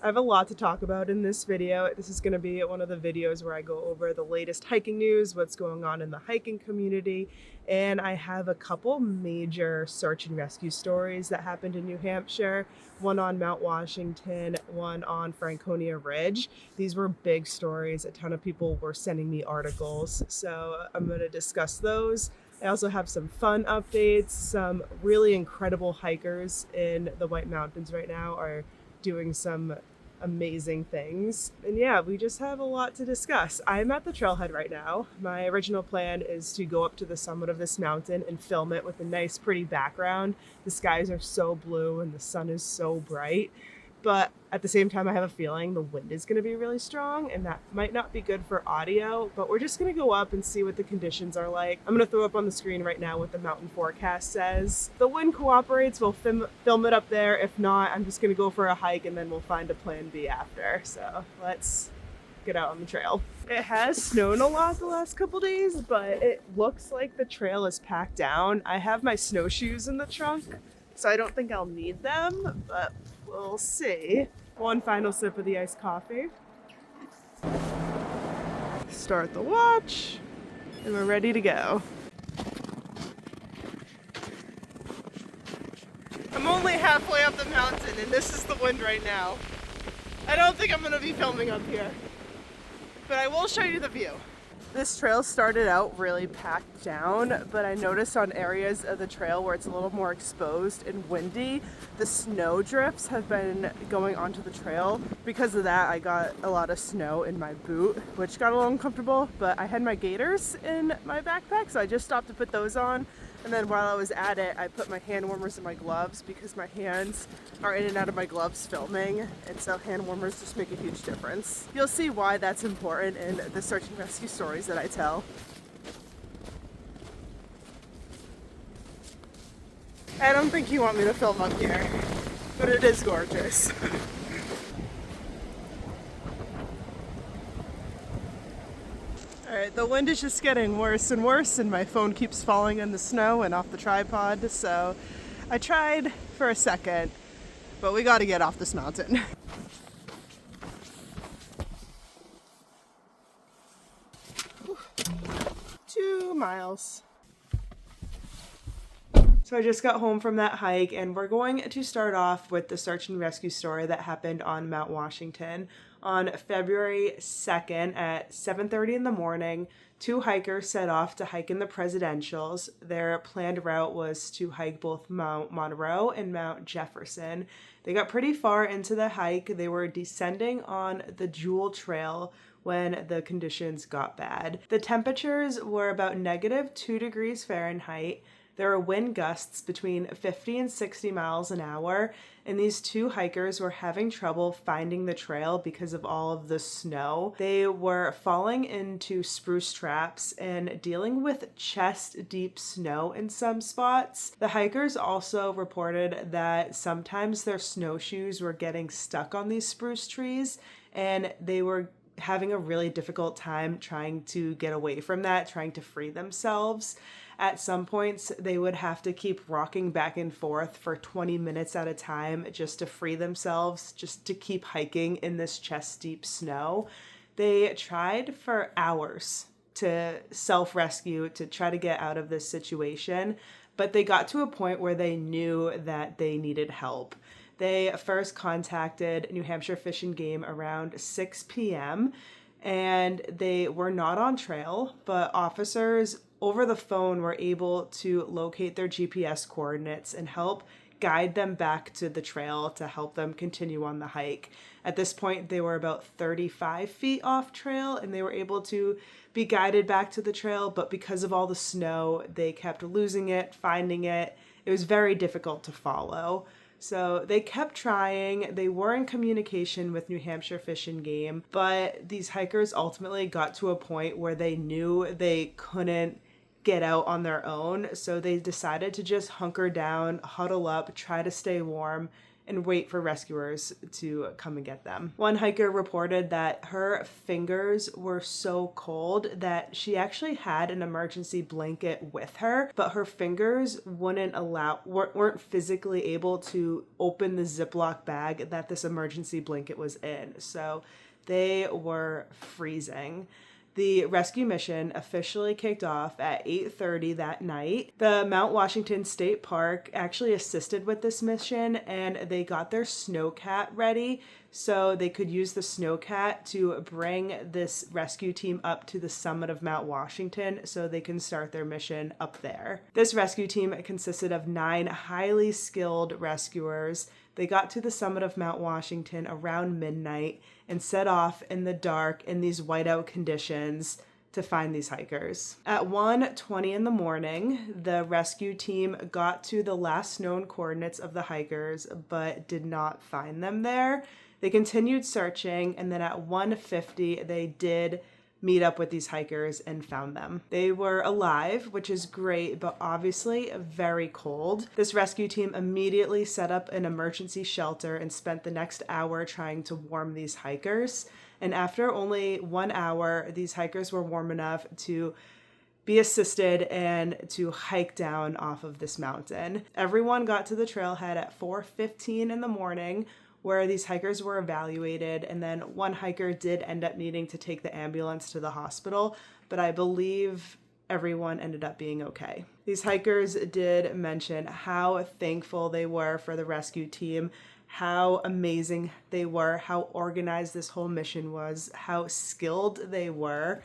I have a lot to talk about in this video. This is going to be one of the videos where I go over the latest hiking news, what's going on in the hiking community, and I have a couple major search and rescue stories that happened in New Hampshire, one on Mount Washington, one on Franconia Ridge. These were big stories. A ton of people were sending me articles, so I'm going to discuss those. I also have some fun updates. Some really incredible hikers in the White Mountains right now are doing some amazing things. And yeah, we just have a lot to discuss. I'm at the trailhead right now. My original plan is to go up to the summit of this mountain and film it with a nice, pretty background. The skies are so blue and the sun is so bright. But at the same time, I have a feeling the wind is going to be really strong and that might not be good for audio, but we're just going to go up and see what the conditions are like. I'm going to throw up on the screen right now what the mountain forecast says. If the wind cooperates, we'll film it up there. If not, I'm just going to go for a hike and then we'll find a plan B after. So let's get out on the trail. It has snowed a lot the last couple days, but it looks like the trail is packed down. I have my snowshoes in the trunk, so I don't think I'll need them, but we'll see. One final sip of the iced coffee. Start the watch, and we're ready to go. I'm only halfway up the mountain, and this is the wind right now. I don't think I'm gonna be filming up here, but I will show you the view. This trail started out really packed down, but I noticed on areas of the trail where it's a little more exposed and windy, the snow drifts have been going onto the trail. Because of that, I got a lot of snow in my boot, which got a little uncomfortable, but I had my gaiters in my backpack, so I just stopped to put those on. And then while I was at it, I put my hand warmers in my gloves because my hands are in and out of my gloves filming, and so hand warmers just make a huge difference. You'll see why that's important in the search and rescue stories that I tell. I don't think you want me to film up here, but it is gorgeous. Alright, the wind is just getting worse and worse, and my phone keeps falling in the snow and off the tripod, so I tried for a second, but we gotta get off this mountain. 2 miles. So I just got home from that hike, and we're going to start off with the search and rescue story that happened on Mount Washington. On February 2nd at 7:30 in the morning, 2 hikers set off to hike in the Presidentials. Their planned route was to hike both Mount Monroe and Mount Jefferson. They got pretty far into the hike. They were descending on the Jewell Trail when the conditions got bad. The temperatures were about -2 degrees Fahrenheit. There were wind gusts between 50 and 60 miles an hour, and these 2 hikers were having trouble finding the trail because of all of the snow. They were falling into spruce traps and dealing with chest-deep snow in some spots. The hikers also reported that sometimes their snowshoes were getting stuck on these spruce trees, and they were having a really difficult time trying to get away from that, trying to free themselves. At some points, they would have to keep rocking back and forth for 20 minutes at a time just to free themselves, just to keep hiking in this chest-deep snow. They tried for hours to self-rescue, to try to get out of this situation, but they got to a point where they knew that they needed help. They first contacted New Hampshire Fish and Game around 6 p.m., and they were not on trail, but officers over the phone were able to locate their GPS coordinates and help guide them back to the trail to help them continue on the hike. At this point, they were about 35 feet off trail, and they were able to be guided back to the trail, but because of all the snow, they kept losing it, finding it. It was very difficult to follow. So they kept trying. They were in communication with New Hampshire Fish and Game, but these hikers ultimately got to a point where they knew they couldn't get out on their own. So they decided to just hunker down, huddle up, try to stay warm, and wait for rescuers to come and get them. One hiker reported that her fingers were so cold that she actually had an emergency blanket with her, but her fingers weren't physically able to open the Ziploc bag that this emergency blanket was in. So they were freezing. The rescue mission officially kicked off at 8:30 that night. The Mount Washington State Park actually assisted with this mission, and they got their snowcat ready so they could use the snowcat to bring this rescue team up to the summit of Mount Washington so they can start their mission up there. This rescue team consisted of 9 highly skilled rescuers. They got to the summit of Mount Washington around midnight and set off in the dark in these whiteout conditions to find these hikers. At 1:20 in the morning, the rescue team got to the last known coordinates of the hikers, but did not find them there. They continued searching, and then at 1:50, they did meet up with these hikers and found them. They were alive, which is great, but obviously very cold. This rescue team immediately set up an emergency shelter and spent the next hour trying to warm these hikers. And after only 1 hour, these hikers were warm enough to be assisted and to hike down off of this mountain. Everyone got to the trailhead at 4:15 in the morning, where these hikers were evaluated, and then one hiker did end up needing to take the ambulance to the hospital, but I believe everyone ended up being okay. These hikers did mention how thankful they were for the rescue team, how amazing they were, how organized this whole mission was, how skilled they were,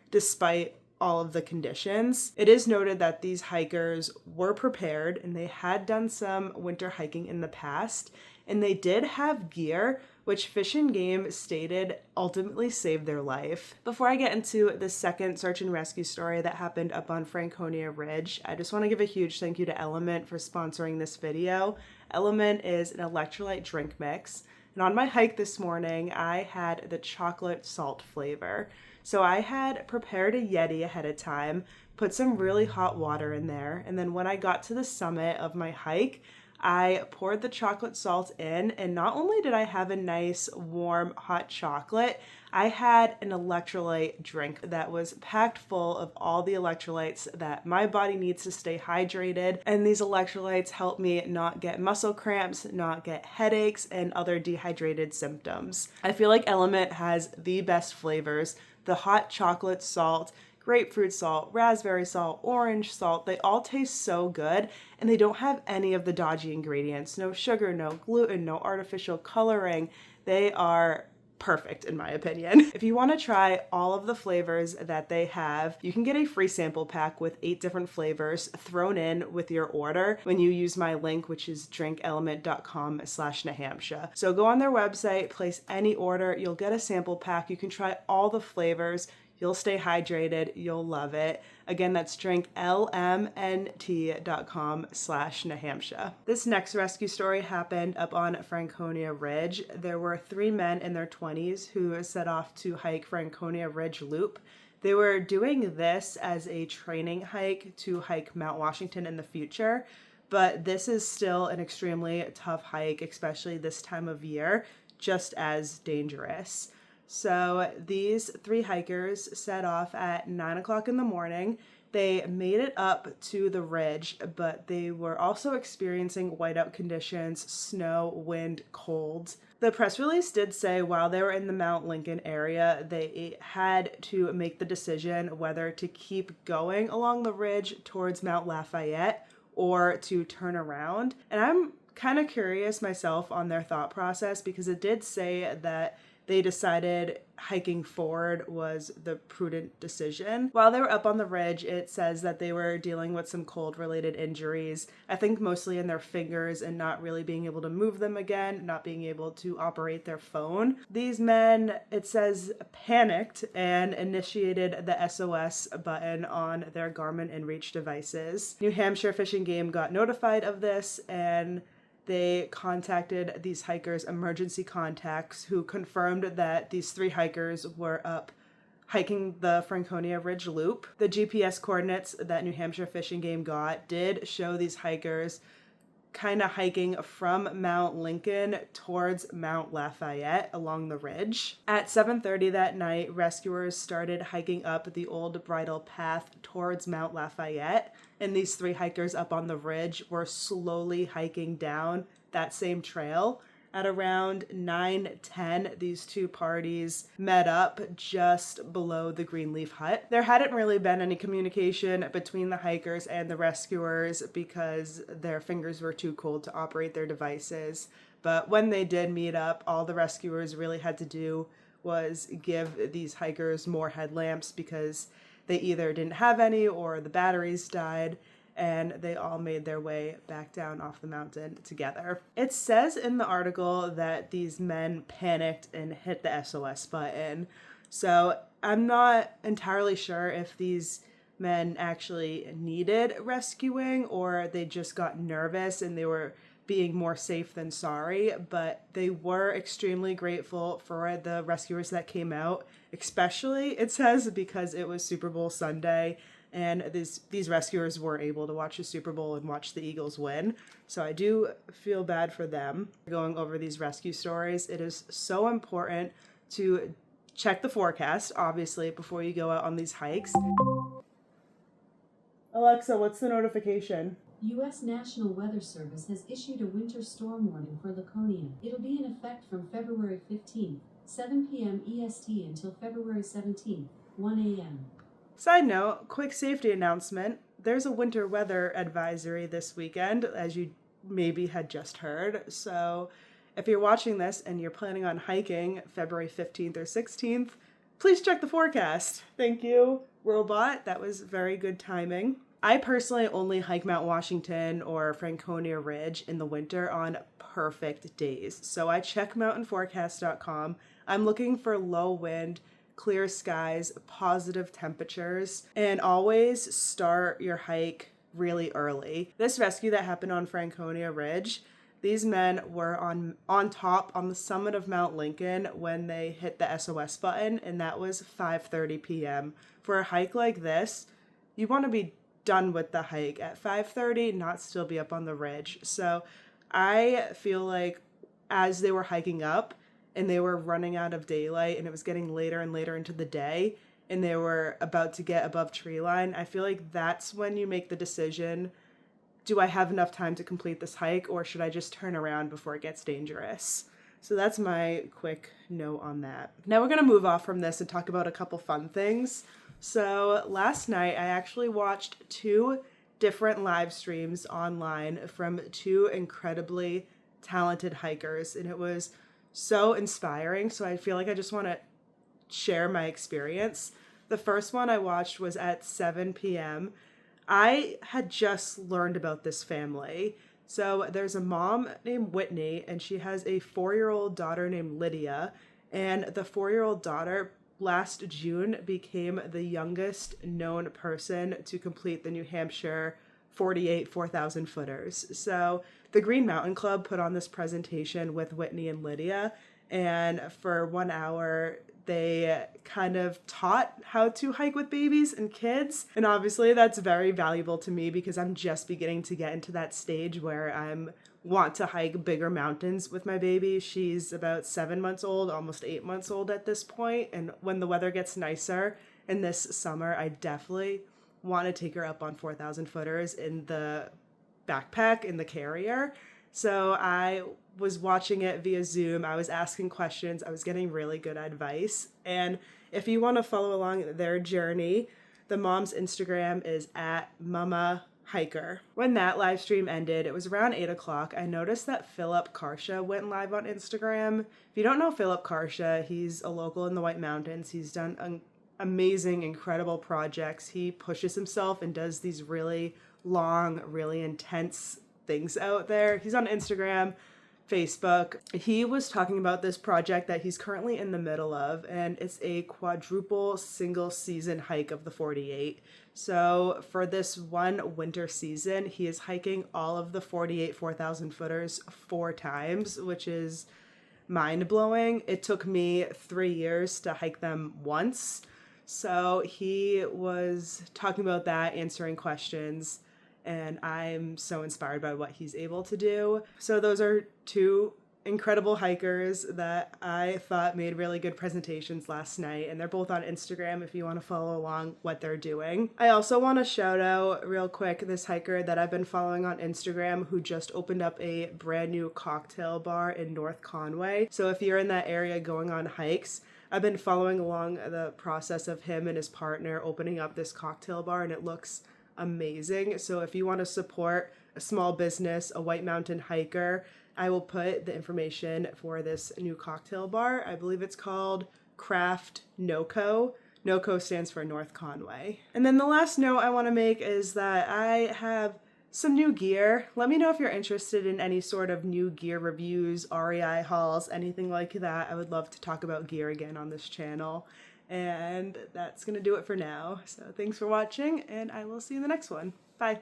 despite all of the conditions. It is noted that these hikers were prepared and they had done some winter hiking in the past, and they did have gear, which Fish and Game stated ultimately saved their life. Before I get into the second search and rescue story that happened up on Franconia Ridge, I just want to give a huge thank you to Element for sponsoring this video. Element is an electrolyte drink mix, and on my hike this morning, I had the chocolate salt flavor. So I had prepared a Yeti ahead of time, put some really hot water in there, and then when I got to the summit of my hike, I poured the chocolate salt in, and not only did I have a nice, warm, hot chocolate, I had an electrolyte drink that was packed full of all the electrolytes that my body needs to stay hydrated, and these electrolytes help me not get muscle cramps, not get headaches, and other dehydrated symptoms. I feel like Element has the best flavors. The hot chocolate salt, grapefruit salt, raspberry salt, orange salt, they all taste so good, and they don't have any of the dodgy ingredients. No sugar, no gluten, no artificial coloring. They are perfect in my opinion. If you want to try all of the flavors that they have, you can get a free sample pack with 8 different flavors thrown in with your order when you use my link, which is drinkelement.com/Nahamsha. So go on their website, place any order, you'll get a sample pack. You can try all the flavors. You'll stay hydrated. You'll love it. Again, that's drinklmnt.com/Nahamsha. This next rescue story happened up on Franconia Ridge. There were 3 men in their 20s who set off to hike Franconia Ridge Loop. They were doing this as a training hike to hike Mount Washington in the future, but this is still an extremely tough hike, especially this time of year, just as dangerous. So these 3 hikers set off at 9 o'clock in the morning. They made it up to the ridge, but they were also experiencing whiteout conditions, snow, wind, cold. The press release did say while they were in the Mount Lincoln area, they had to make the decision whether to keep going along the ridge towards Mount Lafayette or to turn around. And I'm kind of curious myself on their thought process, because it did say that they decided hiking forward was the prudent decision. While they were up on the ridge, it says that they were dealing with some cold-related injuries, I think mostly in their fingers and not really being able to move them again, not being able to operate their phone. These men, it says, panicked and initiated the SOS button on their Garmin inReach devices. New Hampshire Fish and Game got notified of this, and they contacted these hikers' emergency contacts, who confirmed that these 3 hikers were up hiking the Franconia Ridge Loop. The GPS coordinates that New Hampshire Fish and Game got did show these hikers kind of hiking from Mount Lincoln towards Mount Lafayette along the ridge. At 7:30 that night, rescuers started hiking up the old Bridle Path towards Mount Lafayette, and these 3 hikers up on the ridge were slowly hiking down that same trail. At around 9:10, these 2 parties met up just below the Greenleaf Hut. There hadn't really been any communication between the hikers and the rescuers because their fingers were too cold to operate their devices. But when they did meet up, all the rescuers really had to do was give these hikers more headlamps because they either didn't have any or the batteries died, and they all made their way back down off the mountain together. It says in the article that these men panicked and hit the SOS button. So I'm not entirely sure if these men actually needed rescuing or they just got nervous and they were being more safe than sorry, but they were extremely grateful for the rescuers that came out, especially, it says, because it was Super Bowl Sunday and these rescuers were able to watch the Super Bowl and watch the Eagles win. So I do feel bad for them. Going over these rescue stories, it is so important to check the forecast, obviously, before you go out on these hikes. Alexa, what's the notification? U.S. National Weather Service has issued a winter storm warning for Laconia. It'll be in effect from February 15th, 7 p.m. EST until February 17th, 1 a.m. Side note, quick safety announcement. There's a winter weather advisory this weekend, as you maybe had just heard. So if you're watching this and you're planning on hiking February 15th or 16th, please check the forecast. Thank you, robot. That was very good timing. I personally only hike Mount Washington or Franconia Ridge in the winter on perfect days. So I check mountainforecast.com. I'm looking for low wind, clear skies, positive temperatures, and always start your hike really early. This rescue that happened on Franconia Ridge, these men were on top on the summit of Mount Lincoln when they hit the SOS button, and that was 5:30 p.m. For a hike like this, you want to be done with the hike at 5:30, not still be up on the ridge. So I feel like as they were hiking up, and they were running out of daylight and it was getting later and later into the day and they were about to get above tree line, I feel like that's when you make the decision, do I have enough time to complete this hike or should I just turn around before it gets dangerous? So that's my quick note on that. Now we're going to move off from this and talk about a couple fun things. So last night I actually watched 2 different live streams online from 2 incredibly talented hikers, and it was so inspiring. So I feel like I just want to share my experience. The first one I watched was at 7 p.m. I had just learned about this family. So there's a mom named Whitney, and she has a 4-year-old daughter named Lydia. And the 4-year-old daughter last June became the youngest known person to complete the New Hampshire 48 4,000 footers. So the Green Mountain Club put on this presentation with Whitney and Lydia, and for 1 hour they kind of taught how to hike with babies and kids. And obviously that's very valuable to me because I'm just beginning to get into that stage where I'm want to hike bigger mountains with my baby. She's about 7 months old, almost 8 months old at this point. And when the weather gets nicer in this summer, I definitely want to take her up on 4,000 footers in the backpack, in the carrier. So I was watching it via Zoom. I was asking questions. I was getting really good advice. And if you want to follow along their journey, the mom's Instagram is at Mama Hiker. When that live stream ended, it was around 8 o'clock. I noticed that Philip Karsha went live on Instagram. If you don't know Philip Karsha, he's a local in the White Mountains. He's done amazing, incredible projects. He pushes himself and does these really long, really intense things out there. He's on Instagram, Facebook. He was talking about this project that he's currently in the middle of, and it's a quadruple single season hike of the 48. So for this one winter season, he is hiking all of the 48 4,000 footers 4 times, which is mind-blowing. It took me 3 years to hike them once. So he was talking about that, answering questions, and I'm so inspired by what he's able to do. So those are two incredible hikers that I thought made really good presentations last night, and they're both on Instagram if you want to follow along what they're doing. I also want to shout out real quick this hiker that I've been following on Instagram who just opened up a brand new cocktail bar in North Conway. So if you're in that area going on hikes, I've been following along the process of him and his partner opening up this cocktail bar, and it looks amazing. So if you want to support a small business, a White Mountain hiker, I will put the information for this new cocktail bar. I believe it's called Craft NoCo. NoCo stands for North Conway. And then the last note I want to make is that I have some new gear. Let me know if you're interested in any sort of new gear reviews, REI hauls, anything like that. I would love to talk about gear again on this channel. And that's going to do it for now. So thanks for watching, and I will see you in the next one. Bye.